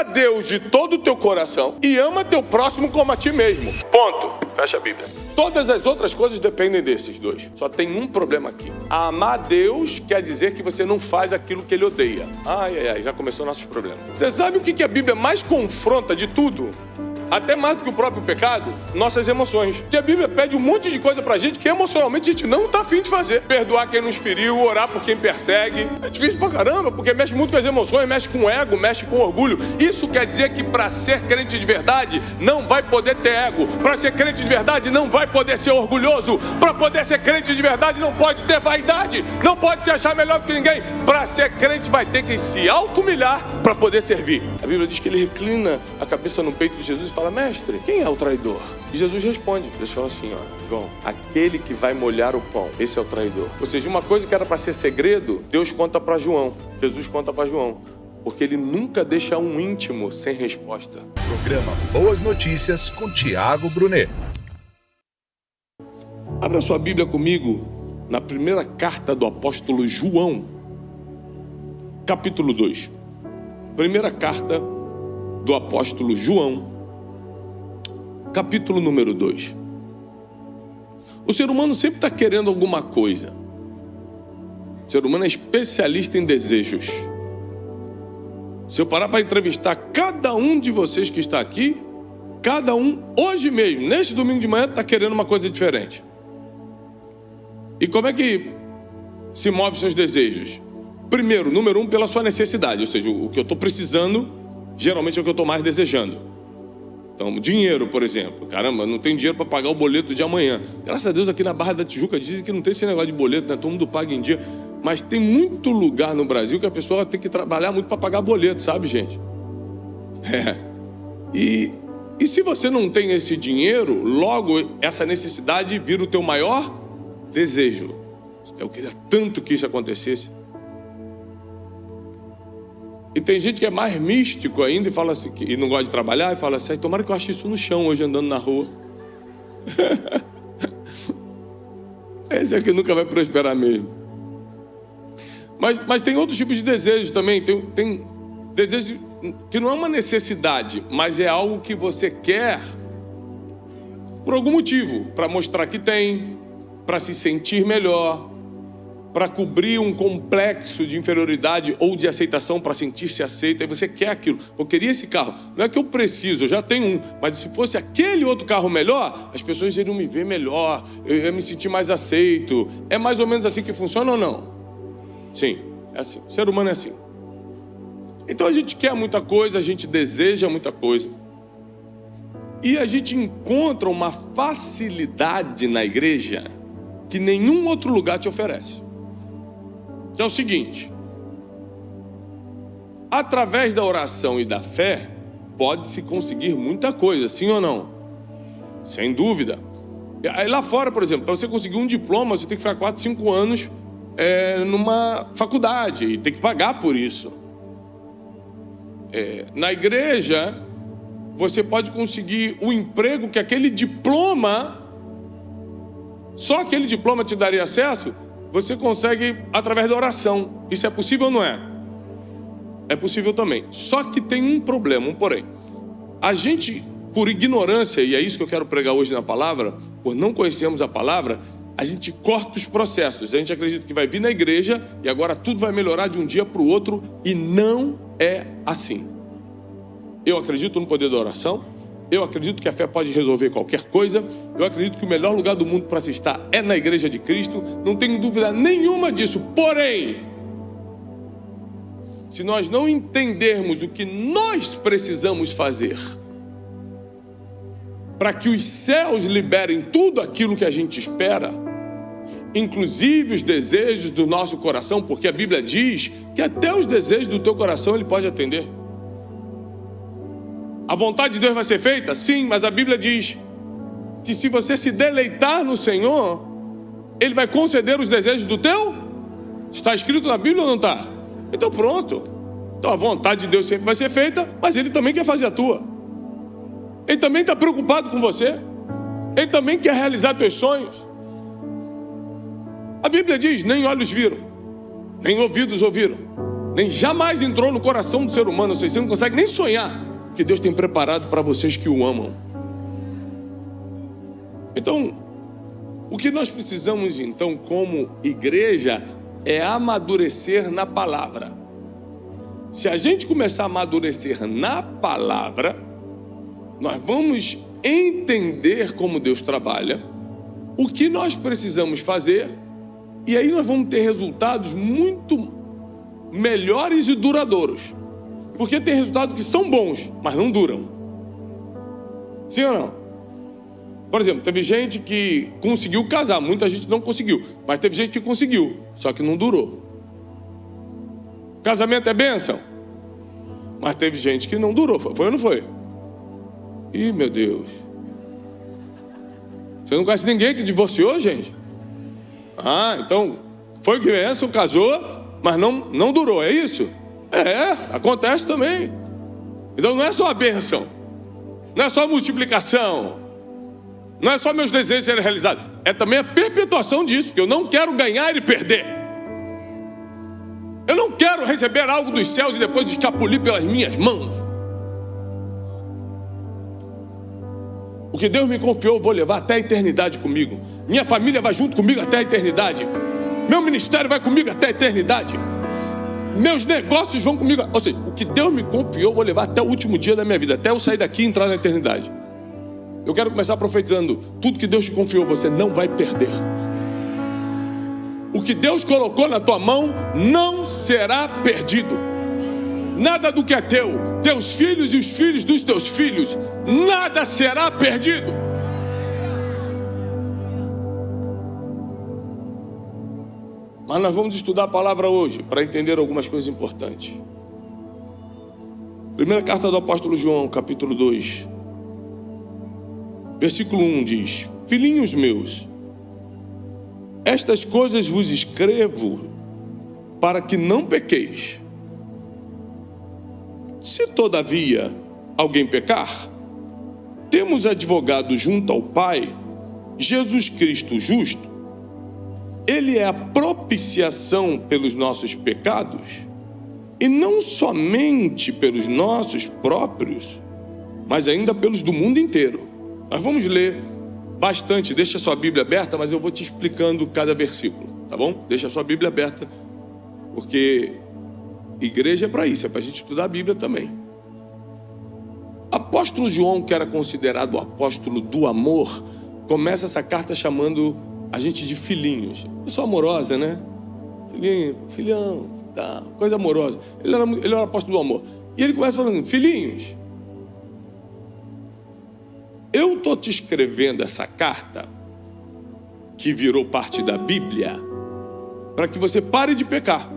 a Deus de todo o teu coração e ama teu próximo como a ti mesmo. Ponto. Fecha a Bíblia. Todas as outras coisas dependem desses dois. Só tem um problema aqui. Amar a Deus quer dizer que você não faz aquilo que Ele odeia. Ai, já começou nossos problemas. Você sabe o que a Bíblia mais confronta de tudo? Até mais do que o próprio pecado, nossas emoções. Porque a Bíblia pede um monte de coisa pra gente que emocionalmente a gente não tá afim de fazer. Perdoar quem nos feriu, orar por quem persegue. É difícil pra caramba, porque mexe muito com as emoções, mexe com o ego, mexe com o orgulho. Isso quer dizer que pra ser crente de verdade, não vai poder ter ego. Pra ser crente de verdade, não vai poder ser orgulhoso. Pra poder ser crente de verdade, não pode ter vaidade. Não pode se achar melhor do que ninguém. Pra ser crente, vai ter que se auto-humilhar pra poder servir. A Bíblia diz que ele reclina a cabeça no peito de Jesus e fala: mestre, quem é o traidor? E Jesus responde. Jesus fala assim, João, aquele que vai molhar o pão, esse é o traidor. Ou seja, uma coisa que era para ser segredo, Deus conta para João. Jesus conta para João. Porque ele nunca deixa um íntimo sem resposta. Programa Boas Notícias com Tiago Brunet. Abra sua Bíblia comigo na primeira carta do apóstolo João, capítulo 2. Primeira carta do apóstolo João, capítulo número 2. O ser humano sempre está querendo alguma coisa. O ser humano é especialista em desejos. Se eu parar para entrevistar cada um de vocês que está aqui, cada um, hoje mesmo, neste domingo de manhã, está querendo uma coisa diferente. E como é que se move seus desejos? Primeiro, número um, pela sua necessidade. Ou seja, o que eu estou precisando, geralmente é o que eu estou mais desejando. Então, dinheiro, por exemplo. Caramba, não tem dinheiro para pagar o boleto de amanhã. Graças a Deus, aqui na Barra da Tijuca dizem que não tem esse negócio de boleto, né? Todo mundo paga em dia. Mas tem muito lugar no Brasil que a pessoa tem que trabalhar muito para pagar boleto, sabe, gente? E se você não tem esse dinheiro, logo essa necessidade vira o teu maior desejo. Eu queria tanto que isso acontecesse. E tem gente que é mais místico ainda e fala assim, e não gosta de trabalhar, e fala assim: tomara que eu ache isso no chão hoje andando na rua. Esse aqui nunca vai prosperar mesmo. Mas tem outros tipos de desejos também. Tem desejo que não é uma necessidade, mas é algo que você quer por algum motivo, para mostrar que tem, para se sentir melhor, para cobrir um complexo de inferioridade ou de aceitação, para sentir-se aceito. Aí você quer aquilo. Eu queria esse carro. Não é que eu preciso, eu já tenho um. Mas se fosse aquele outro carro melhor, as pessoas iriam me ver melhor, eu ia me sentir mais aceito. É mais ou menos assim que funciona ou não? Sim, é assim. O ser humano é assim. Então a gente quer muita coisa, a gente deseja muita coisa. E a gente encontra uma facilidade na igreja que nenhum outro lugar te oferece. Que é o seguinte: através da oração e da fé, pode-se conseguir muita coisa, sim ou não? Sem dúvida. Aí lá fora, por exemplo, para você conseguir um diploma, você tem que ficar 4, 5 anos numa faculdade e tem que pagar por isso. Na igreja, você pode conseguir o emprego que aquele diploma, só aquele diploma te daria acesso. Você consegue através da oração. Isso é possível ou não é? É possível também. Só que tem um problema, um porém. A gente, por ignorância, e é isso que eu quero pregar hoje na palavra, por não conhecermos a palavra, a gente corta os processos. A gente acredita que vai vir na igreja e agora tudo vai melhorar de um dia para o outro, e não é assim. Eu acredito no poder da oração. Eu acredito que a fé pode resolver qualquer coisa. Eu acredito que o melhor lugar do mundo para se estar é na igreja de Cristo. Não tenho dúvida nenhuma disso. Porém, se nós não entendermos o que nós precisamos fazer para que os céus liberem tudo aquilo que a gente espera, inclusive os desejos do nosso coração, porque a Bíblia diz que até os desejos do teu coração Ele pode atender. A vontade de Deus vai ser feita? Sim, mas a Bíblia diz que se você se deleitar no Senhor, Ele vai conceder os desejos do teu. Está escrito na Bíblia ou não está? Então pronto. Então a vontade de Deus sempre vai ser feita, mas Ele também quer fazer a tua. Ele também está preocupado com você. Ele também quer realizar teus sonhos. A Bíblia diz: nem olhos viram, nem ouvidos ouviram, Nem jamais entrou no coração do ser humano. Você não consegue nem sonhar que Deus tem preparado para vocês que o amam. Então, o que nós precisamos então como igreja é amadurecer na palavra. Se a gente começar a amadurecer na palavra, nós vamos entender como Deus trabalha, o que nós precisamos fazer, e aí nós vamos ter resultados muito melhores e duradouros. Porque tem resultados que são bons, mas não duram. Sim ou não? Por exemplo, teve gente que conseguiu casar, muita gente não conseguiu, mas teve gente que conseguiu, só que não durou. Casamento é bênção, mas teve gente que não durou, foi ou não foi? Ih, meu Deus. Você não conhece ninguém que divorciou, gente? Ah, então foi bênção, casou, mas não durou, é isso? É, acontece também. Então não é só a bênção, não é só a multiplicação, não é só meus desejos serem realizados, é também a perpetuação disso, porque eu não quero ganhar e perder. Eu não quero receber algo dos céus e depois escapulir pelas minhas mãos. O que Deus me confiou, eu vou levar até a eternidade comigo. Minha família vai junto comigo até a eternidade. Meu ministério vai comigo até a eternidade. Meus negócios vão comigo. Ou seja, o que Deus me confiou, eu vou levar até o último dia da minha vida, até eu sair daqui e entrar na eternidade. Eu quero começar profetizando: tudo que Deus te confiou, você não vai perder. O que Deus colocou na tua mão não será perdido. Nada do que é teu, teus filhos e os filhos dos teus filhos, nada será perdido. Mas nós vamos estudar a palavra hoje para entender algumas coisas importantes. Primeira carta do apóstolo João, capítulo 2, versículo 1 diz: filhinhos meus, estas coisas vos escrevo para que não pequeis. Se todavia alguém pecar, temos advogado junto ao Pai, Jesus Cristo justo. Ele é a propiciação pelos nossos pecados, e não somente pelos nossos próprios, mas ainda pelos do mundo inteiro. Nós vamos ler bastante, deixa a sua Bíblia aberta, mas eu vou te explicando cada versículo, tá bom? Deixa a sua Bíblia aberta, porque igreja é para isso, é para a gente estudar a Bíblia também. Apóstolo João, que era considerado o apóstolo do amor, começa essa carta chamando a gente de filhinhos. Pessoa amorosa, né? Filhinho, filhão, tá, coisa amorosa. Ele era apóstolo do amor. E ele começa falando: filhinhos, eu estou te escrevendo essa carta, que virou parte da Bíblia, para que você pare de pecar.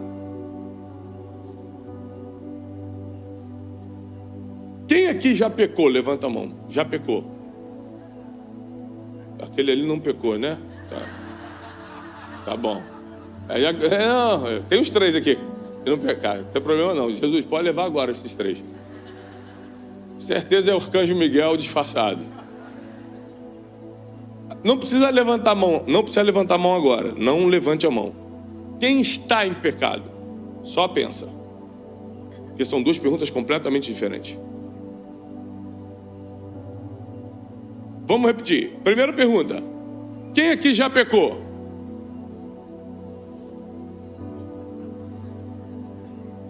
Quem aqui já pecou? Levanta a mão. Já pecou? Aquele ali não pecou, né? Tá bom. Não, tem uns 3 aqui que não pecaram. Não tem problema não. Jesus pode levar agora esses 3. Certeza é o arcanjo Miguel disfarçado. Não precisa levantar a mão. Não precisa levantar a mão agora. Não levante a mão. Quem está em pecado? Só pensa. Porque são 2 perguntas completamente diferentes. Vamos repetir. Primeira pergunta: quem aqui já pecou?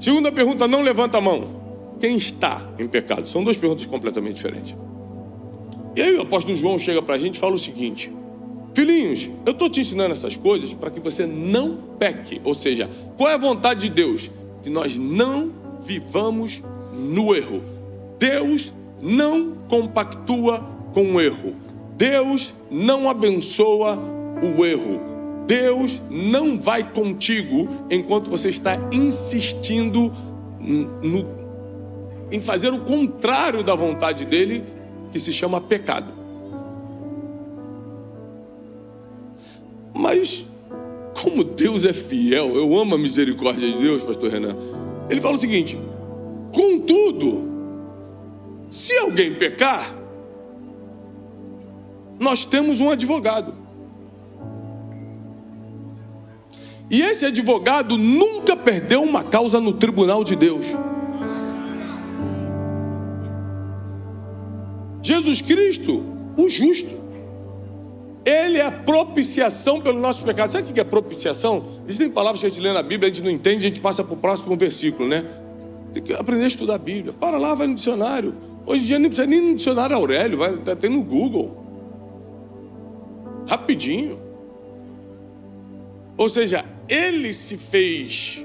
Segunda pergunta: não levanta a mão. Quem está em pecado? São 2 perguntas completamente diferentes. E aí o apóstolo João chega para a gente e fala o seguinte: filhinhos, eu estou te ensinando essas coisas para que você não peque. Ou seja, qual é a vontade de Deus? Que nós não vivamos no erro. Deus não compactua com o erro. Deus não abençoa o erro. Deus não vai contigo enquanto você está insistindo em fazer o contrário da vontade dele, que se chama pecado. Mas como Deus é fiel, eu amo a misericórdia de Deus, pastor Renan. Ele fala o seguinte: contudo, se alguém pecar, nós temos um advogado. E esse advogado nunca perdeu uma causa no tribunal de Deus. Jesus Cristo, o justo, Ele é a propiciação pelos nossos pecados. Sabe o que é propiciação? Existem palavras que a gente lê na Bíblia, a gente não entende, a gente passa para o próximo versículo, né? Tem que aprender a estudar a Bíblia. Para lá, vai no dicionário. Hoje em dia não precisa nem no dicionário Aurélio, vai até no Google. Rapidinho. Ou seja, Ele se fez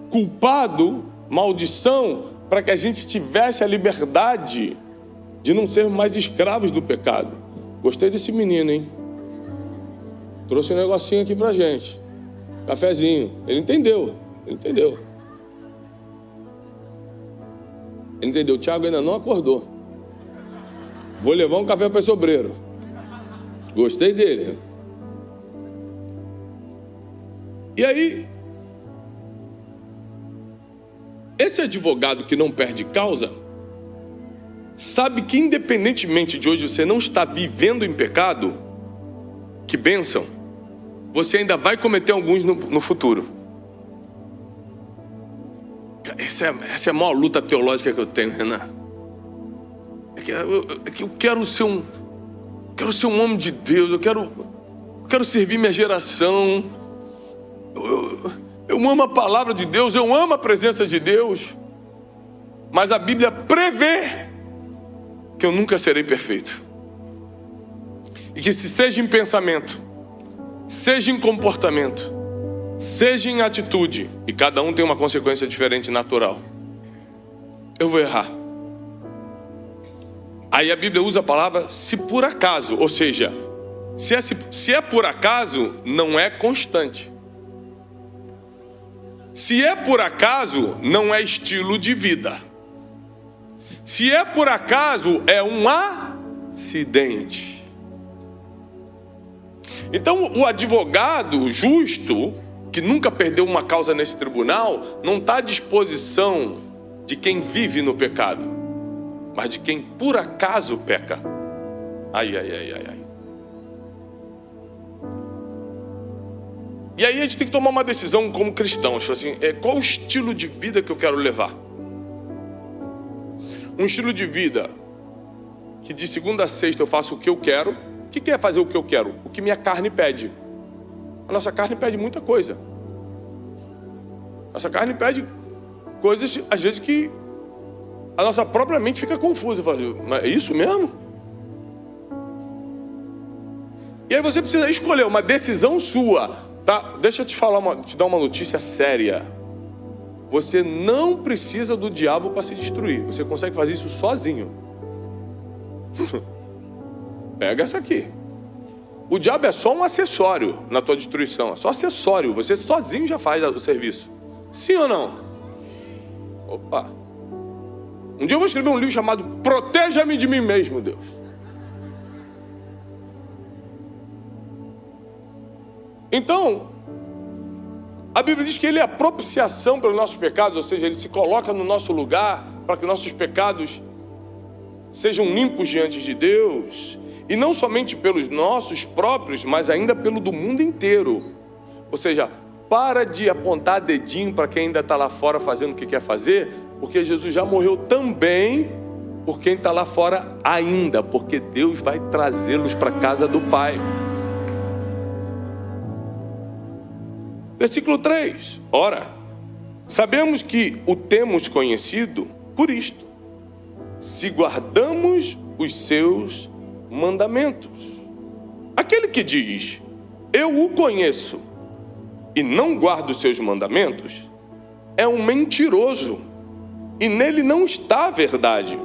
culpado, maldição, para que a gente tivesse a liberdade de não ser mais escravos do pecado. Gostei desse menino, hein? Trouxe um negocinho aqui pra gente. Cafezinho. Ele entendeu. Ele entendeu. Ele entendeu. O Thiago ainda não acordou. Vou levar um café para esse obreiro. Gostei dele. E aí, esse advogado que não perde causa, sabe que independentemente de hoje você não estar vivendo em pecado, que bênção, você ainda vai cometer alguns no futuro. Essa é a maior luta teológica que eu tenho, Renan. É que eu quero ser um homem de Deus, eu quero servir minha geração. Eu amo a palavra de Deus, eu amo a presença de Deus. Mas a Bíblia prevê que eu nunca serei perfeito. E que se seja em pensamento, seja em comportamento, seja em atitude, e cada um tem uma consequência diferente natural, eu vou errar. Aí a Bíblia usa a palavra se por acaso, ou seja, se é por acaso, não é constante. Se é por acaso, não é estilo de vida. Se é por acaso, é um acidente. Então, o advogado justo, que nunca perdeu uma causa nesse tribunal, não está à disposição de quem vive no pecado, mas de quem por acaso peca. Ai. E aí a gente tem que tomar uma decisão como cristãos. Assim, qual o estilo de vida que eu quero levar? Um estilo de vida que de segunda a sexta eu faço o que eu quero. O que é fazer o que eu quero? O que minha carne pede. A nossa carne pede muita coisa. Nossa carne pede coisas, às vezes, que a nossa própria mente fica confusa. Fala, mas é isso mesmo? E aí você precisa escolher uma decisão sua. Tá? Deixa eu te dar uma notícia séria. Você não precisa do diabo para se destruir. Você consegue fazer isso sozinho. Pega essa aqui. O diabo é só um acessório na tua destruição. É só acessório. Você sozinho já faz o serviço. Sim ou não? Opa. Um dia eu vou escrever um livro chamado Proteja-me de mim mesmo, Deus. Então, a Bíblia diz que Ele é a propiciação pelos nossos pecados, ou seja, Ele se coloca no nosso lugar para que nossos pecados sejam limpos diante de Deus. E não somente pelos nossos próprios, mas ainda pelo do mundo inteiro. Ou seja, para de apontar dedinho para quem ainda está lá fora fazendo o que quer fazer, porque Jesus já morreu também por quem está lá fora ainda, porque Deus vai trazê-los para a casa do Pai. Versículo 3. Ora, sabemos que o temos conhecido por isto, se guardamos os seus mandamentos. Aquele que diz, eu o conheço, e não guarda os seus mandamentos, é um mentiroso, e nele não está a verdade.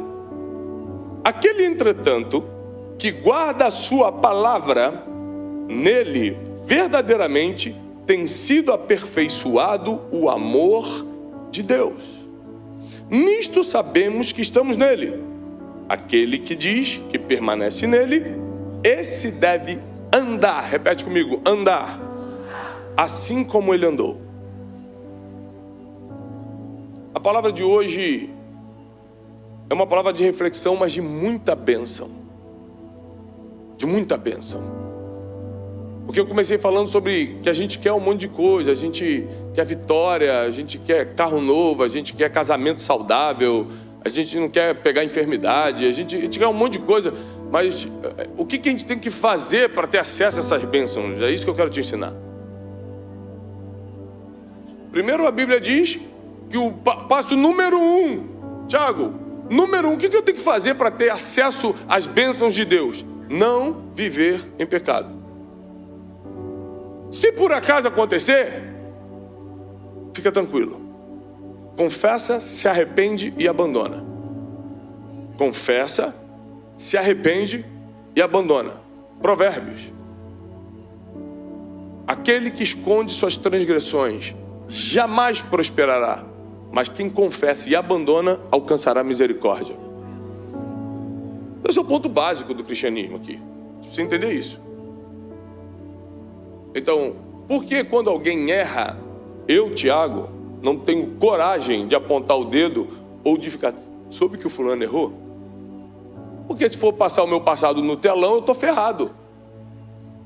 Aquele, entretanto, que guarda a sua palavra, nele verdadeiramente tem sido aperfeiçoado o amor de Deus. Nisto sabemos que estamos nele. Aquele que diz que permanece nele, esse deve andar. Repete comigo, andar. Assim como ele andou. A palavra de hoje é uma palavra de reflexão, mas de muita bênção. De muita bênção. Porque eu comecei falando sobre que a gente quer um monte de coisa, a gente quer vitória, a gente quer carro novo, a gente quer casamento saudável, a gente não quer pegar enfermidade, a gente quer um monte de coisa. Mas o que a gente tem que fazer para ter acesso a essas bênçãos? É isso que eu quero te ensinar. Primeiro a Bíblia diz que o passo número 1, Tiago, número 1, o que eu tenho que fazer para ter acesso às bênçãos de Deus? Não viver em pecado. Se por acaso acontecer, fica tranquilo. Confessa, se arrepende e abandona. Confessa, se arrepende e abandona. Provérbios. Aquele que esconde suas transgressões jamais prosperará, mas quem confessa e abandona alcançará misericórdia. Esse é o ponto básico do cristianismo aqui. Você entender isso? Então, por que quando alguém erra, eu, Tiago, não tenho coragem de apontar o dedo ou de ficar, soube que o fulano errou? Porque se for passar o meu passado no telão, eu estou ferrado.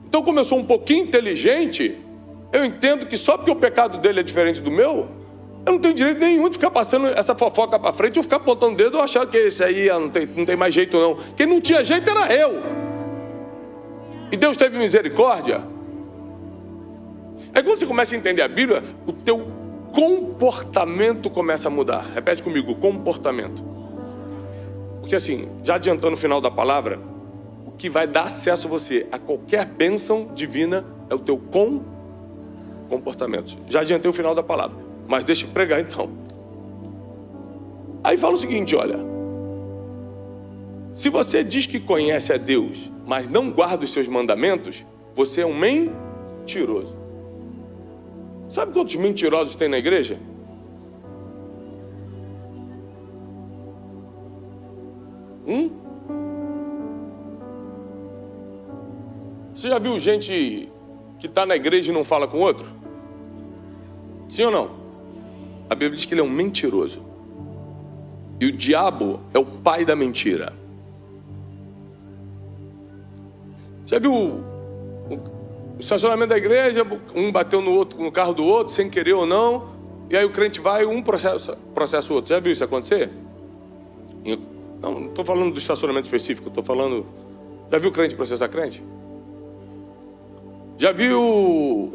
Então, como eu sou um pouquinho inteligente, eu entendo que só porque o pecado dele é diferente do meu, eu não tenho direito nenhum de ficar passando essa fofoca para frente ou ficar apontando o dedo ou achar que esse aí não tem mais jeito não. Quem não tinha jeito era eu. E Deus teve misericórdia. Aí quando você começa a entender a Bíblia, o teu comportamento começa a mudar. Repete comigo, comportamento. Porque assim, já adiantando o final da palavra, o que vai dar acesso a você a qualquer bênção divina é o teu comportamento. Já adiantei o final da palavra, mas deixa eu pregar então. Aí fala o seguinte, olha. Se você diz que conhece a Deus, mas não guarda os seus mandamentos, você é um mentiroso. Sabe quantos mentirosos tem na igreja? Você já viu gente que está na igreja e não fala com o outro? Sim ou não? A Bíblia diz que ele é um mentiroso. E o diabo é o pai da mentira. Já viu o estacionamento da igreja, um bateu no carro do outro, sem querer ou não, e aí o crente vai, um processa o outro. Já viu isso acontecer? Não estou falando do estacionamento específico, estou falando... Já viu o crente processar crente? Já viu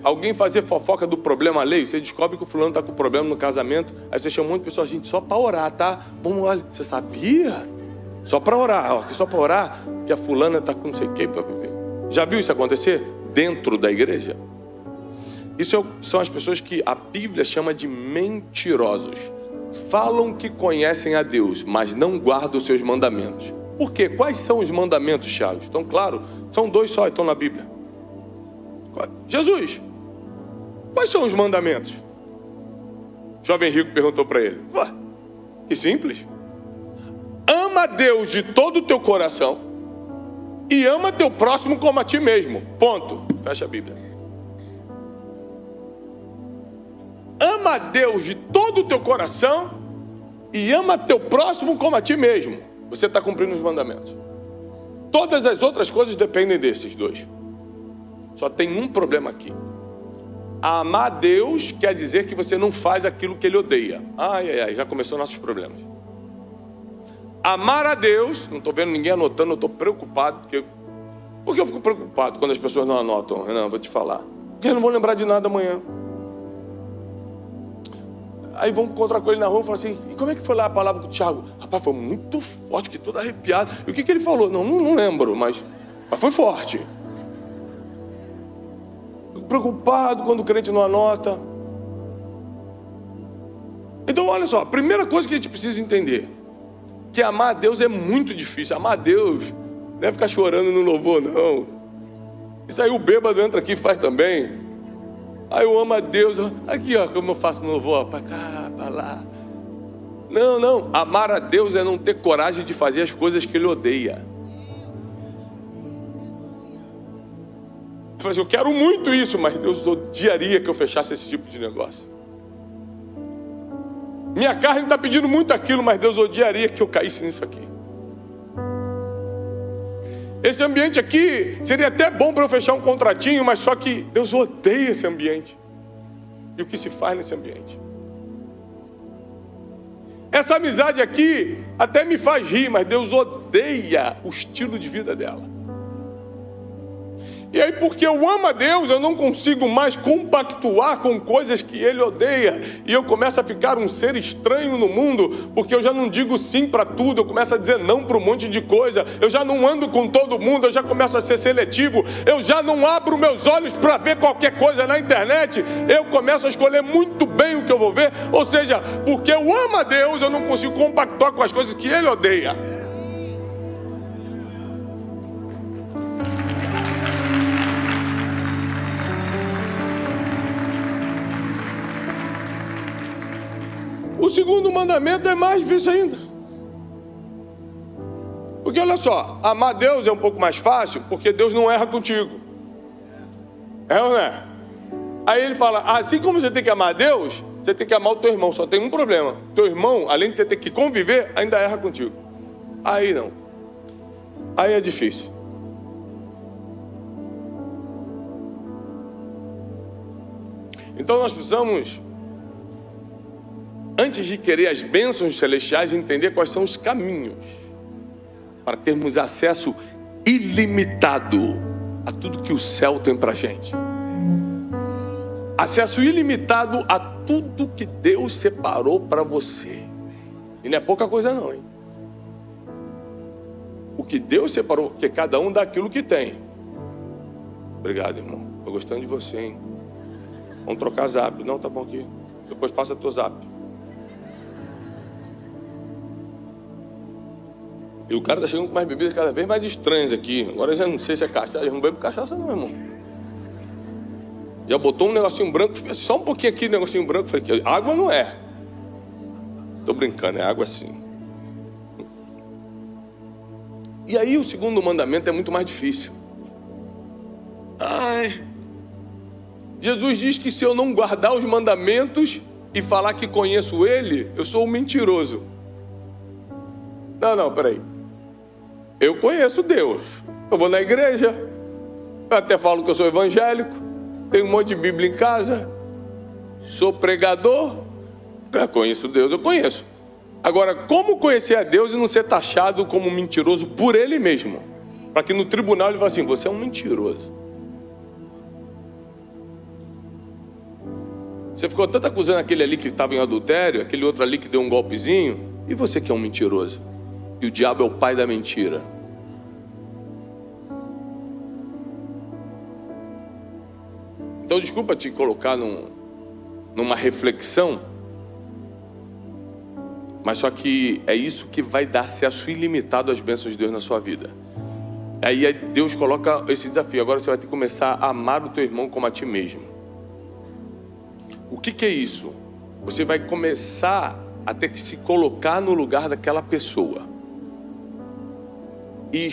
alguém fazer fofoca do problema alheio? Você descobre que o fulano está com problema no casamento, aí você chama um monte de pessoa, gente, só para orar, tá? Vamos, olha, você sabia? Só para orar, ó, só para orar, que a fulana está com não sei o quê. Já viu isso acontecer dentro da igreja? Isso são as pessoas que a Bíblia chama de mentirosos. Falam que conhecem a Deus, mas não guardam os seus mandamentos. Por quê? Quais são os mandamentos, Thiago? Estão claro? São 2 só, estão na Bíblia. Jesus, quais são os mandamentos? O jovem rico perguntou para ele. Que simples. Ama a Deus de todo o teu coração e ama teu próximo como a ti mesmo. Ponto. Fecha a Bíblia. Ama a Deus de todo o teu coração e ama teu próximo como a ti mesmo. Você está cumprindo os mandamentos. Todas as outras coisas dependem desses 2. Só tem um problema aqui. Amar a Deus quer dizer que você não faz aquilo que Ele odeia. Já começou nossos problemas. Amar a Deus, não estou vendo ninguém anotando, eu estou preocupado. Porque eu fico preocupado quando as pessoas não anotam, Renan, vou te falar. Porque eu não vou lembrar de nada amanhã. Aí vão encontrar com ele na rua e falam assim, e como é que foi lá a palavra com o Thiago? Rapaz, foi muito forte, fiquei todo arrepiado. E o que ele falou? Não lembro, mas foi forte. Fico preocupado quando o crente não anota. Então, olha só, a primeira coisa que a gente precisa entender, que amar a Deus é muito difícil. Amar a Deus não é ficar chorando no louvor, não. Isso aí o bêbado entra aqui e faz também. Aí eu amo a Deus, aqui ó, como eu faço no louvor, para cá, para lá. Não, amar a Deus é não ter coragem de fazer as coisas que Ele odeia. Eu falei assim, eu quero muito isso, mas Deus odiaria que eu fechasse esse tipo de negócio. Minha carne está pedindo muito aquilo, mas Deus odiaria que eu caísse nisso aqui. Esse ambiente aqui seria até bom para eu fechar um contratinho, mas só que Deus odeia esse ambiente. E o que se faz nesse ambiente? Essa amizade aqui até me faz rir, mas Deus odeia o estilo de vida dela. E aí, porque eu amo a Deus, eu não consigo mais compactuar com coisas que Ele odeia. E eu começo a ficar um ser estranho no mundo, porque eu já não digo sim para tudo, eu começo a dizer não para um monte de coisa. Eu já não ando com todo mundo, eu já começo a ser seletivo. Eu já não abro meus olhos para ver qualquer coisa na internet. Eu começo a escolher muito bem o que eu vou ver. Ou seja, porque eu amo a Deus, eu não consigo compactuar com as coisas que Ele odeia. O segundo mandamento é mais difícil ainda. Porque olha só, amar Deus é um pouco mais fácil, porque Deus não erra contigo. É ou não é? Aí ele fala, assim como você tem que amar Deus, você tem que amar o teu irmão. Só tem um problema. Teu irmão, além de você ter que conviver, ainda erra contigo. Aí não. Aí é difícil. Então nós precisamos, antes de querer as bênçãos celestiais, entender quais são os caminhos para termos acesso ilimitado a tudo que o céu tem para a gente. Acesso ilimitado a tudo que Deus separou para você. E não é pouca coisa não, hein? O que Deus separou, porque cada um dá aquilo que tem. Obrigado, irmão. Estou gostando de você, hein? Vamos trocar zap. Não, tá bom aqui. Depois passa teu zap. E o cara tá chegando com mais bebidas cada vez mais estranhas aqui. Agora eu já não sei se é cachaça. Eu não bebo cachaça não, irmão. Já botou um negocinho branco. Só um pouquinho aqui, negocinho branco. Falei, água não é. Tô brincando, é água sim. E aí o segundo mandamento é muito mais difícil. Jesus diz que se eu não guardar os mandamentos e falar que conheço Ele, eu sou um mentiroso. Não, peraí. Eu conheço Deus. Eu vou na igreja. Eu até falo que eu sou evangélico. Tenho um monte de Bíblia em casa. Sou pregador. Eu conheço Deus, eu conheço. Agora, como conhecer a Deus e não ser taxado como mentiroso por Ele mesmo? Para que no tribunal ele fale assim, você é um mentiroso. Você ficou tanto acusando aquele ali que estava em adultério, aquele outro ali que deu um golpezinho, e você que é um mentiroso. E o diabo é o pai da mentira. Então, desculpa te colocar numa reflexão, mas só que é isso que vai dar acesso ilimitado às bênçãos de Deus na sua vida. Aí Deus coloca esse desafio. Agora você vai ter que começar a amar o teu irmão como a ti mesmo. O que é isso? Você vai começar a ter que se colocar no lugar daquela pessoa. E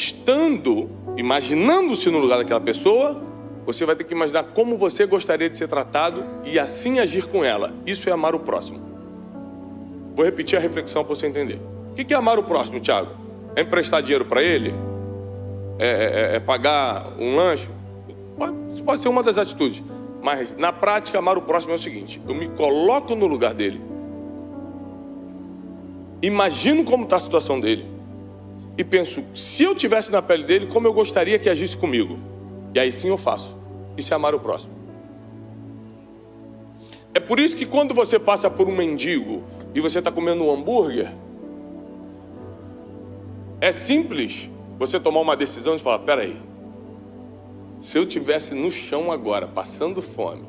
imaginando-se no lugar daquela pessoa, você vai ter que imaginar como você gostaria de ser tratado e assim agir com ela. Isso é amar o próximo. Vou repetir a reflexão para você entender. O que é amar o próximo, Thiago? É emprestar dinheiro para ele? É pagar um lanche? Isso pode ser uma das atitudes. Mas na prática, amar o próximo é o seguinte: eu me coloco no lugar dele, imagino como está a situação dele e penso, se eu estivesse na pele dele, como eu gostaria que agisse comigo. E aí sim eu faço. Isso é amar o próximo. É por isso que quando você passa por um mendigo e você está comendo um hambúrguer, é simples você tomar uma decisão de falar, peraí, se eu estivesse no chão agora, passando fome,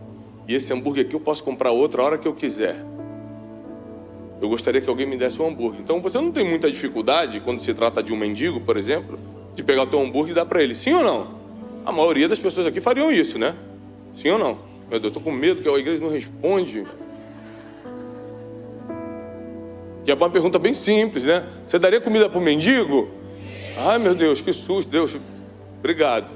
e esse hambúrguer aqui eu posso comprar outro a hora que eu quiser, eu gostaria que alguém me desse um hambúrguer. Então você não tem muita dificuldade, quando se trata de um mendigo, por exemplo, de pegar o teu hambúrguer e dar para ele. Sim ou não? A maioria das pessoas aqui fariam isso, né? Sim ou não? Meu Deus, eu estou com medo que a igreja não responde. Que é uma pergunta bem simples, né? Você daria comida para o mendigo? Ai, meu Deus, que susto, Deus. Obrigado.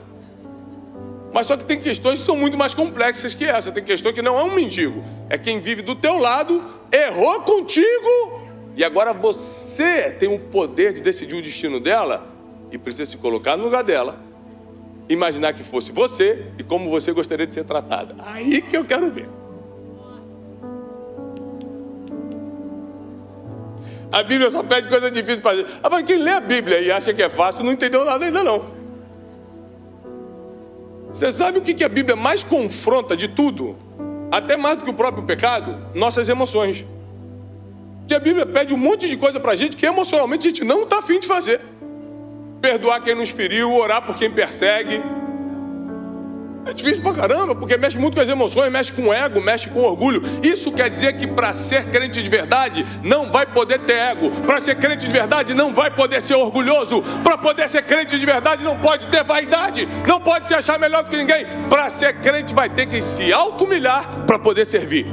Mas só que tem questões que são muito mais complexas que essa. Tem questão que não é um mendigo. É quem vive do teu lado, errou contigo, e agora você tem o poder de decidir o destino dela. e precisa se colocar no lugar dela, imaginar que fosse você e como você gostaria de ser tratada. Aí que eu quero ver. A Bíblia só pede coisa difícil para a gente. Mas quem lê a Bíblia e acha que é fácil não entendeu nada ainda não. Você sabe o que a Bíblia mais confronta de tudo? Até mais do que o próprio pecado? Nossas emoções. Porque a Bíblia pede um monte de coisa para a gente que emocionalmente a gente não está afim de fazer. Perdoar quem nos feriu, orar por quem persegue. É difícil pra caramba, porque mexe muito com as emoções, mexe com o ego, mexe com o orgulho. Isso quer dizer que para ser crente de verdade, não vai poder ter ego. Para ser crente de verdade, não vai poder ser orgulhoso. Para poder ser crente de verdade, não pode ter vaidade. Não pode se achar melhor do que ninguém. Para ser crente, vai ter que se auto-humilhar para poder servir.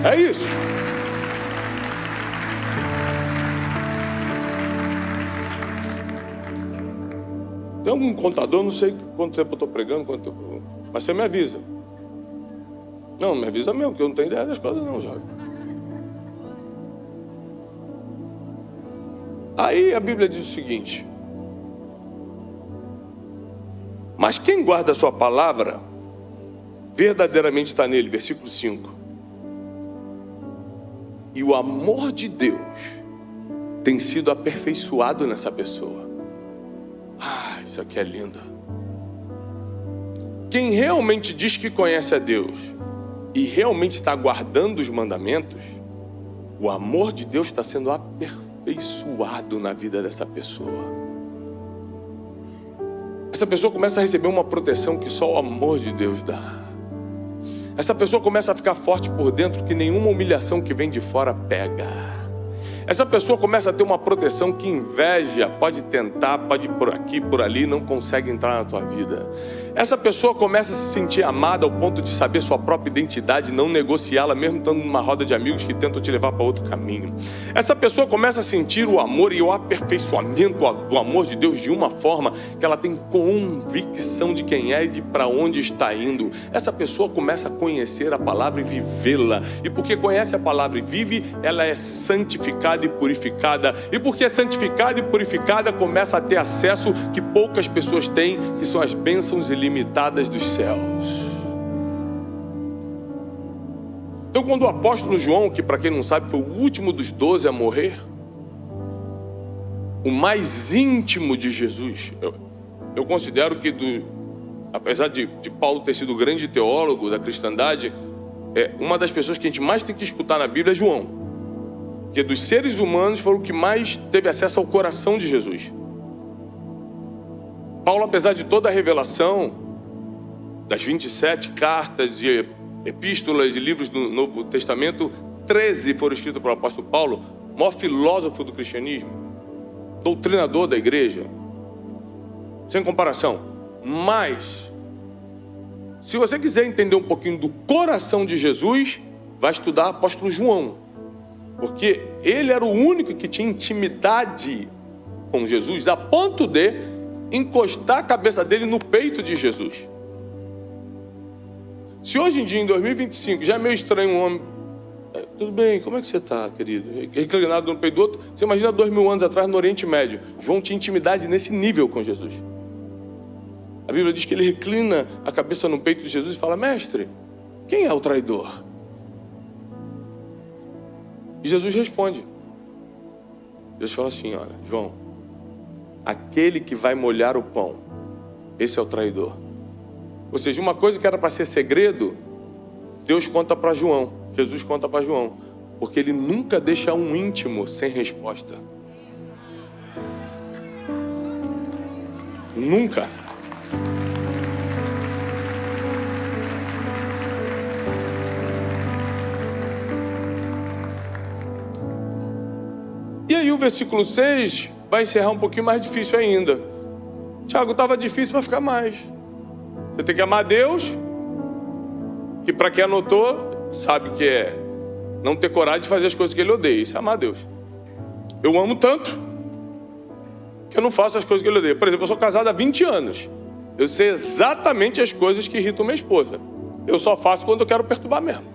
É isso. Tem algum contador, não sei quanto tempo eu estou pregando, mas você me avisa. Não, me avisa mesmo, porque eu não tenho ideia das coisas não, Jorge. Aí a Bíblia diz o seguinte: mas quem guarda a sua palavra, verdadeiramente está nele, versículo 5. E o amor de Deus tem sido aperfeiçoado nessa pessoa. Isso aqui é lindo. Quem realmente diz que conhece a Deus e realmente está guardando os mandamentos, o amor de Deus está sendo aperfeiçoado na vida dessa pessoa. Essa pessoa começa a receber uma proteção que só o amor de Deus dá. Essa pessoa começa a ficar forte por dentro que nenhuma humilhação que vem de fora pega. Essa pessoa começa a ter uma proteção que inveja pode tentar, pode ir por aqui, por ali, não consegue entrar na tua vida. Essa pessoa começa a se sentir amada ao ponto de saber sua própria identidade, não negociá-la, mesmo estando numa roda de amigos que tentam te levar para outro caminho. Essa pessoa começa a sentir o amor e o aperfeiçoamento do amor de Deus de uma forma que ela tem convicção de quem é e de para onde está indo. Essa pessoa começa a conhecer a palavra e vivê-la. E porque conhece a palavra e vive, ela é santificada e purificada. E porque é santificada e purificada, começa a ter acesso que poucas pessoas têm, que são as bênçãos ilimitadas dos céus. Então, quando o apóstolo João, que para quem não sabe foi o último dos 12 a morrer, o mais íntimo de Jesus, eu considero que apesar de Paulo ter sido o grande teólogo da cristandade, uma das pessoas que a gente mais tem que escutar na Bíblia é João, porque dos seres humanos foi o que mais teve acesso ao coração de Jesus. Paulo, apesar de toda a revelação das 27 cartas e epístolas e livros do Novo Testamento, 13 foram escritos pelo apóstolo Paulo, maior filósofo do cristianismo, doutrinador da igreja, sem comparação. Mas, se você quiser entender um pouquinho do coração de Jesus, vai estudar o apóstolo João, porque ele era o único que tinha intimidade com Jesus, a ponto de encostar a cabeça dele no peito de Jesus. Se hoje em dia, em 2025, já é meio estranho um homem, tudo bem, como é que você está, querido? Reclinado no peito do outro. Você imagina 2000 anos atrás no Oriente Médio. João tinha intimidade nesse nível com Jesus. A Bíblia diz que ele reclina a cabeça no peito de Jesus e fala: mestre, quem é o traidor? E Jesus responde. Jesus fala assim: olha, João, aquele que vai molhar o pão, esse é o traidor. Ou seja, uma coisa que era para ser segredo, Deus conta para João, Jesus conta para João, porque ele nunca deixa um íntimo sem resposta. Nunca. E aí o versículo 6 vai encerrar um pouquinho mais difícil ainda. Tiago, estava difícil, vai ficar mais. Você tem que amar Deus, que para quem anotou, sabe que é não ter coragem de fazer as coisas que ele odeia. Isso é amar Deus. Eu amo tanto que eu não faço as coisas que ele odeia. Por exemplo, eu sou casado há 20 anos. Eu sei exatamente as coisas que irritam minha esposa. Eu só faço quando eu quero perturbar mesmo.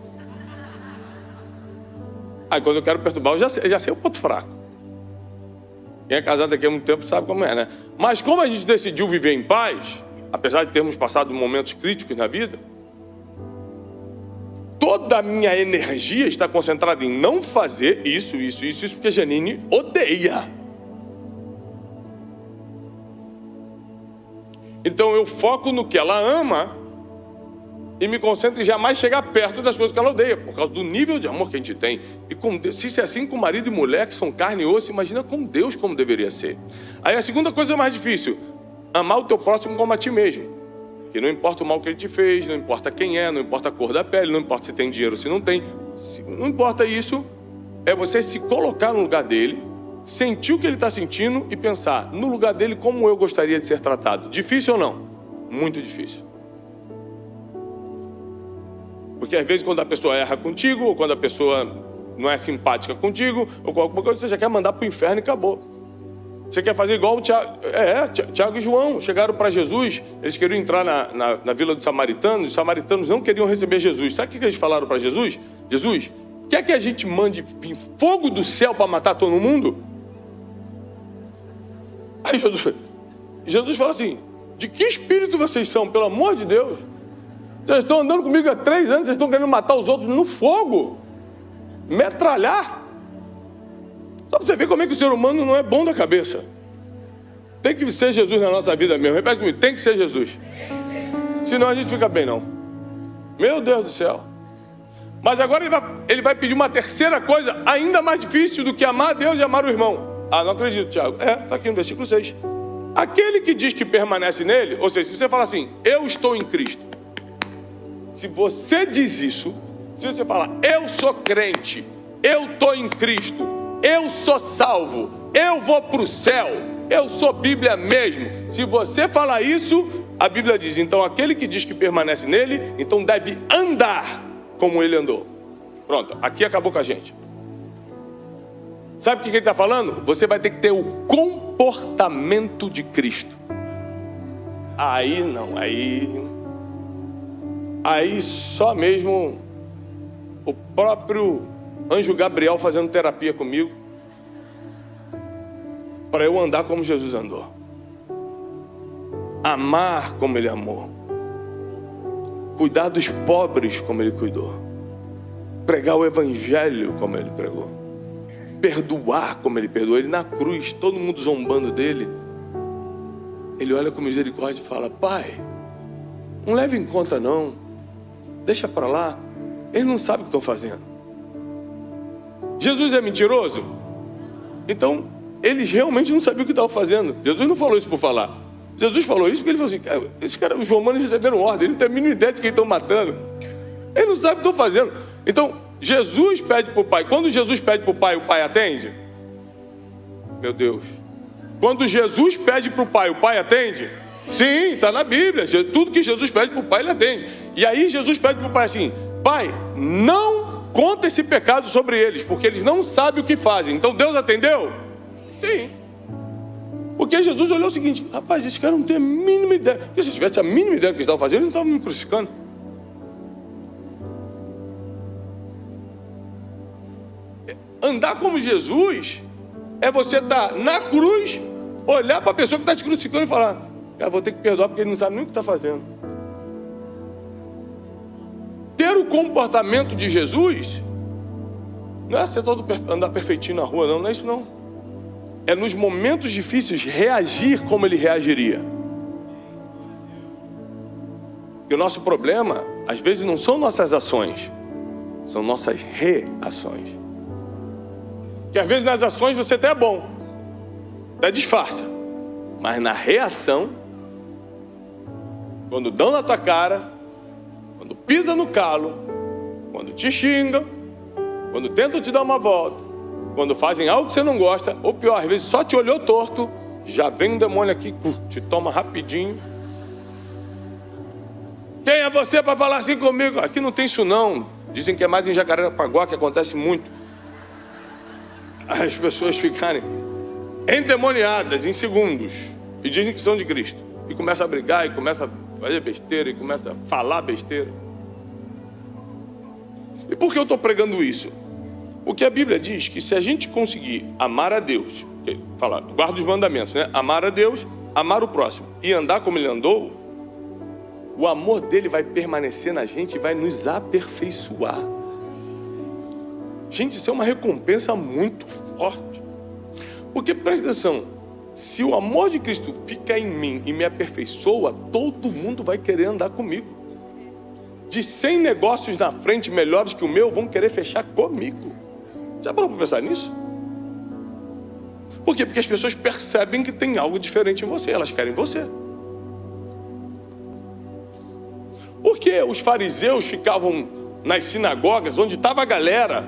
Aí quando eu quero perturbar, eu já sei o ponto fraco. Quem é casado aqui há muito tempo sabe como é, né? Mas como a gente decidiu viver em paz, apesar de termos passado momentos críticos na vida, toda a minha energia está concentrada em não fazer isso, porque Janine odeia. Então eu foco no que ela ama e me concentro em jamais chegar perto das coisas que ela odeia, por causa do nível de amor que a gente tem. E com Deus, se isso é assim com marido e mulher, que são carne e osso, imagina com Deus como deveria ser. Aí a segunda coisa mais difícil, amar o teu próximo como a ti mesmo. Que não importa o mal que ele te fez, não importa quem é, não importa a cor da pele, não importa se tem dinheiro ou se não tem. Não importa isso, é você se colocar no lugar dele, sentir o que ele está sentindo e pensar, no lugar dele, como eu gostaria de ser tratado. Difícil ou não? Muito difícil. Porque às vezes quando a pessoa erra contigo, ou quando a pessoa não é simpática contigo, ou qualquer coisa, você já quer mandar para o inferno e acabou. Você quer fazer igual o Tiago e João. Chegaram para Jesus, eles queriam entrar na vila dos samaritanos, os samaritanos não queriam receber Jesus. Sabe o que eles falaram para Jesus? Jesus, quer que a gente mande vir fogo do céu para matar todo mundo? Aí Jesus fala assim, de que espírito vocês são, pelo amor de Deus? Vocês estão andando comigo há 3 anos, vocês estão querendo matar os outros no fogo, metralhar. Só para você ver como é que o ser humano não é bom da cabeça. Tem que ser Jesus na nossa vida mesmo. Repete comigo, tem que ser Jesus. Senão a gente fica bem, não. Meu Deus do céu. Mas agora ele vai pedir uma terceira coisa ainda mais difícil do que amar a Deus e amar o irmão. Ah, não acredito, Tiago. Está aqui no versículo 6. Aquele que diz que permanece nele, ou seja, se você fala assim, eu estou em Cristo. Se você diz isso, se você falar, eu sou crente, eu estou em Cristo, eu sou salvo, eu vou para o céu, eu sou Bíblia mesmo. Se você falar isso, a Bíblia diz, então aquele que diz que permanece nele, então deve andar como ele andou. Pronto, aqui acabou com a gente. Sabe o que ele está falando? Você vai ter que ter o comportamento de Cristo. Aí não, aí só mesmo o próprio anjo Gabriel fazendo terapia comigo para eu andar como Jesus andou, amar como ele amou, cuidar dos pobres como ele cuidou, pregar o evangelho como ele pregou, perdoar como ele perdoou. Ele na cruz, todo mundo zombando dele, ele olha com misericórdia e fala, Pai, não leve em conta não, deixa para lá, eles não sabem o que estão fazendo. Jesus é mentiroso? Então, eles realmente não sabiam o que estavam fazendo. Jesus não falou isso por falar. Jesus falou isso porque ele falou assim, esses caras, os romanos receberam ordem, eles não têm a mínima ideia de quem estão matando. Eles não sabem o que estão fazendo. Então, Jesus pede para o Pai. Quando Jesus pede para o Pai atende? Meu Deus. Quando Jesus pede para o Pai atende? Sim, está na Bíblia. Tudo que Jesus pede para o Pai, ele atende. E aí Jesus pede para o Pai assim, Pai, não conta esse pecado sobre eles, porque eles não sabem o que fazem. Então Deus atendeu? Sim. Porque Jesus olhou o seguinte, rapaz, esses caras não têm a mínima ideia. Porque se tivesse a mínima ideia do que eles estavam fazendo, eles não estavam me crucificando. Andar como Jesus é você estar na cruz, olhar para a pessoa que está te crucificando e falar, cara, vou ter que perdoar porque ele não sabe nem o que está fazendo. Ter o comportamento de Jesus não é ser todo andar perfeitinho na rua, não é isso não. É nos momentos difíceis reagir como ele reagiria. E o nosso problema, às vezes, não são nossas ações, são nossas reações. Que às vezes nas ações você até é bom, até disfarça, mas na reação, quando dão na tua cara, quando pisa no calo, quando te xingam, quando tentam te dar uma volta, quando fazem algo que você não gosta, ou pior, às vezes só te olhou torto, já vem um demônio aqui, te toma rapidinho. Quem é você para falar assim comigo? Aqui não tem isso não. Dizem que é mais em Jacarepaguá, que acontece muito. As pessoas ficarem endemoniadas em segundos e dizem que são de Cristo. E começa a brigar, e começa a fazer besteira, e começa a falar besteira. E por que eu estou pregando isso? Porque a Bíblia diz que se a gente conseguir amar a Deus, falar, guarda os mandamentos, né? Amar a Deus, amar o próximo e andar como ele andou, o amor dele vai permanecer na gente e vai nos aperfeiçoar. Gente, isso é uma recompensa muito forte. Porque, presta atenção, se o amor de Cristo fica em mim e me aperfeiçoa, todo mundo vai querer andar comigo. De 100 negócios na frente melhores que o meu, vão querer fechar comigo. Já parou para pensar nisso? Por quê? Porque as pessoas percebem que tem algo diferente em você, elas querem você. Por que os fariseus ficavam nas sinagogas, onde estava a galera,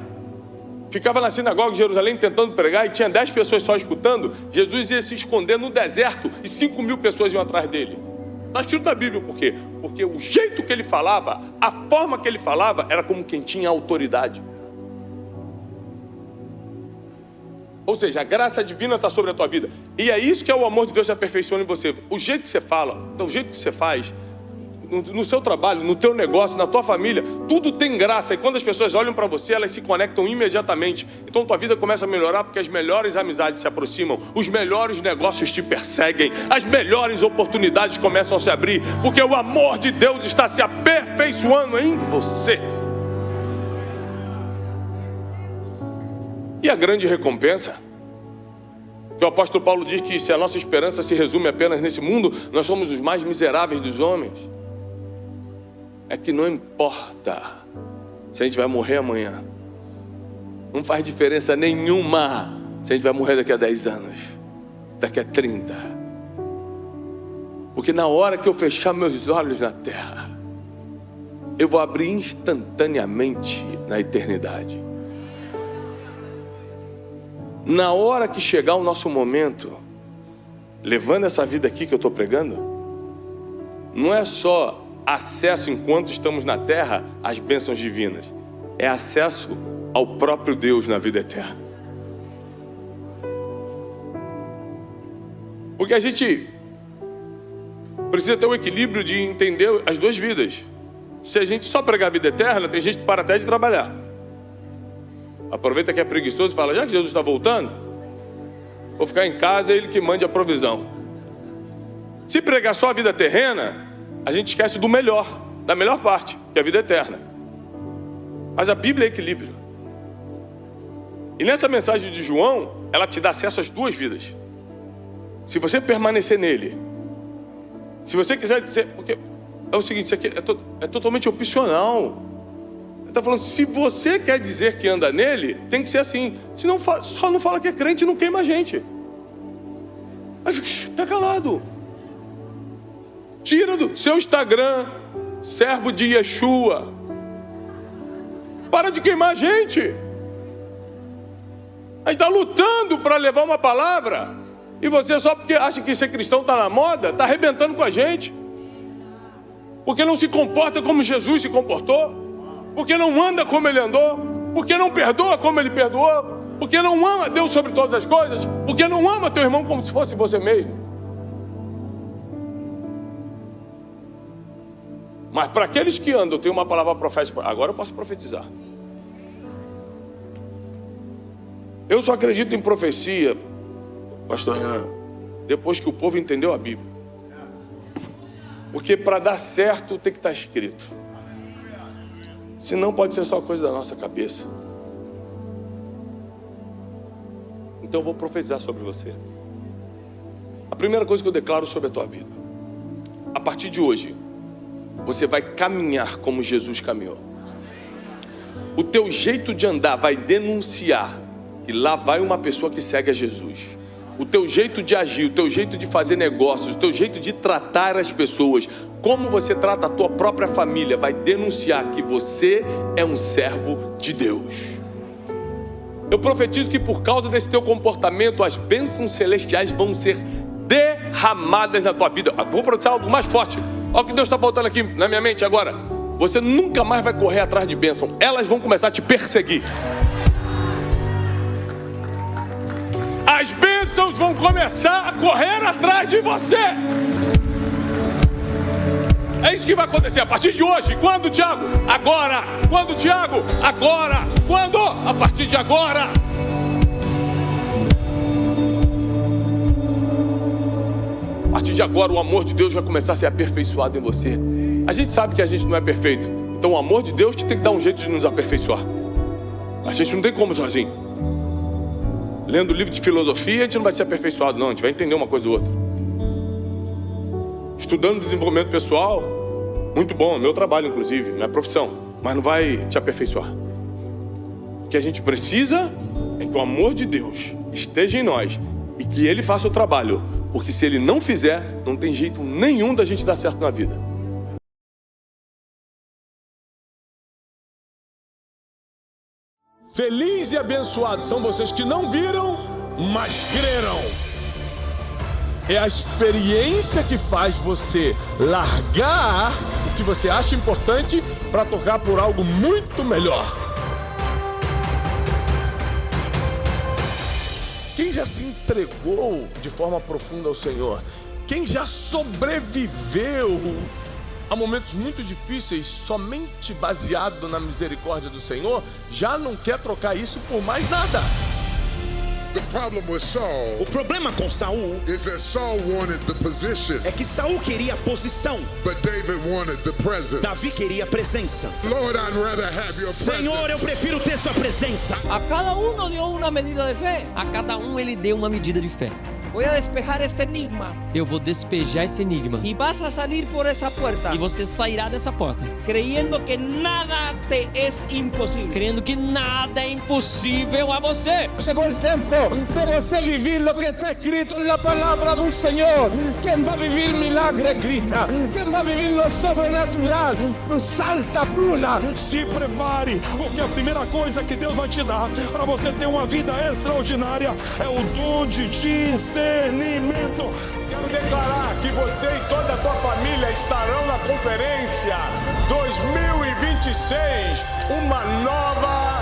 ficava na sinagoga de Jerusalém tentando pregar e tinha 10 pessoas só escutando? Jesus ia se esconder no deserto e 5.000 pessoas iam atrás dele. Está escrito na Bíblia, por quê? Porque o jeito que ele falava, a forma que ele falava, era como quem tinha autoridade. Ou seja, a graça divina está sobre a tua vida. E é isso que é o amor de Deus se aperfeiçoando em você. O jeito que você fala, o jeito que você faz, no seu trabalho, no teu negócio, na tua família, tudo tem graça. E quando as pessoas olham para você, elas se conectam imediatamente. Então tua vida começa a melhorar porque as melhores amizades se aproximam, os melhores negócios te perseguem, as melhores oportunidades começam a se abrir, porque o amor de Deus está se aperfeiçoando em você. E a grande recompensa, que o apóstolo Paulo diz que se a nossa esperança se resume apenas nesse mundo, nós somos os mais miseráveis dos homens. É que não importa se a gente vai morrer amanhã. Não faz diferença nenhuma se a gente vai morrer daqui a 10 anos, daqui a 30. Porque na hora que eu fechar meus olhos na terra, eu vou abrir instantaneamente na eternidade. Na hora que chegar o nosso momento, levando essa vida aqui que eu estou pregando, não é só acesso enquanto estamos na terra às bênçãos divinas, é acesso ao próprio Deus na vida eterna. Porque a gente precisa ter o equilíbrio de entender as duas vidas. Se a gente só pregar a vida eterna, tem gente que para até de trabalhar. Aproveita que é preguiçoso e fala, já que Jesus está voltando, vou ficar em casa, é Ele que mande a provisão. Se pregar só a vida terrena, a gente esquece do melhor, da melhor parte, que é a vida eterna. Mas a Bíblia é equilíbrio. E nessa mensagem de João, ela te dá acesso às duas vidas. Se você permanecer nele, se você quiser dizer, porque é o seguinte, isso aqui é totalmente opcional. Ele está falando, se você quer dizer que anda nele, tem que ser assim. Se não, só não fala que é crente e não queima a gente. Mas fica calado. Tira do seu Instagram, servo de Yeshua. Para de queimar a gente. A gente está lutando para levar uma palavra. E você só porque acha que ser cristão está na moda, está arrebentando com a gente. Porque não se comporta como Jesus se comportou. Porque não anda como ele andou, porque não perdoa como ele perdoou, porque não ama Deus sobre todas as coisas, porque não ama teu irmão como se fosse você mesmo. Mas para aqueles que andam, eu tenho uma palavra profética. Agora eu posso profetizar. Eu só acredito em profecia, pastor Renan, depois que o povo entendeu a Bíblia. Porque para dar certo tem que estar escrito. Senão pode ser só coisa da nossa cabeça. Então eu vou profetizar sobre você. A primeira coisa que eu declaro sobre a tua vida: a partir de hoje, você vai caminhar como Jesus caminhou. O teu jeito de andar vai denunciar que lá vai uma pessoa que segue a Jesus. O teu jeito de agir, o teu jeito de fazer negócios, o teu jeito de tratar as pessoas, como você trata a tua própria família, vai denunciar que você é um servo de Deus. Eu profetizo que por causa desse teu comportamento, as bênçãos celestiais vão ser derramadas na tua vida. Vou produzir algo mais forte. Olha o que Deus está botando aqui na minha mente agora. Você nunca mais vai correr atrás de bênção. Elas vão começar a te perseguir. As bênçãos vão começar a correr atrás de você. É isso que vai acontecer a partir de hoje. Quando, Tiago? Agora. Quando, Tiago? Agora. Quando? A partir de agora. A partir de agora o amor de Deus vai começar a ser aperfeiçoado em você. A gente sabe que a gente não é perfeito. Então o amor de Deus que tem que dar um jeito de nos aperfeiçoar. A gente não tem como sozinho. Lendo livro de filosofia a gente não vai ser aperfeiçoado não. A gente vai entender uma coisa ou outra. Estudando desenvolvimento pessoal, muito bom, meu trabalho inclusive, minha profissão. Mas não vai te aperfeiçoar. O que a gente precisa é que o amor de Deus esteja em nós e que Ele faça o trabalho. Porque se Ele não fizer, não tem jeito nenhum da gente dar certo na vida. Felizes e abençoados são vocês que não viram, mas creram. É a experiência que faz você largar o que você acha importante para tocar por algo muito melhor. Quem já se entregou de forma profunda ao Senhor? Quem já sobreviveu a momentos muito difíceis somente baseado na misericórdia do Senhor, já não quer trocar isso por mais nada. The problem with Saul O problema com Saul is that Saul wanted the position, é que Saul queria a posição, but David wanted the presence. Davi queria a presença. Lord, I'd rather have your Senhor, eu presence. prefiro ter sua presença. A cada uno dio una medida de fe. A cada um ele deu uma medida de fé. Voy a despejar este enigma Eu vou despejar esse enigma. y vas a salir por esa puerta E você sairá dessa porta, creyendo que nada te es imposible. crendo que nada é impossível a você. Llegó el tiempo de você vivir lo que está escrito en la palabra del Señor. ¿Quién va a vivir milagre? Grita. ¿Quién va a vivir lo sobrenatural? Salta, pula. Se prepare, porque a primeira coisa que Deus vai te dar para você ter uma vida extraordinária é o dom de discernimento. Quero declarar que você e toda a tua família estarão na conferência 2026, uma nova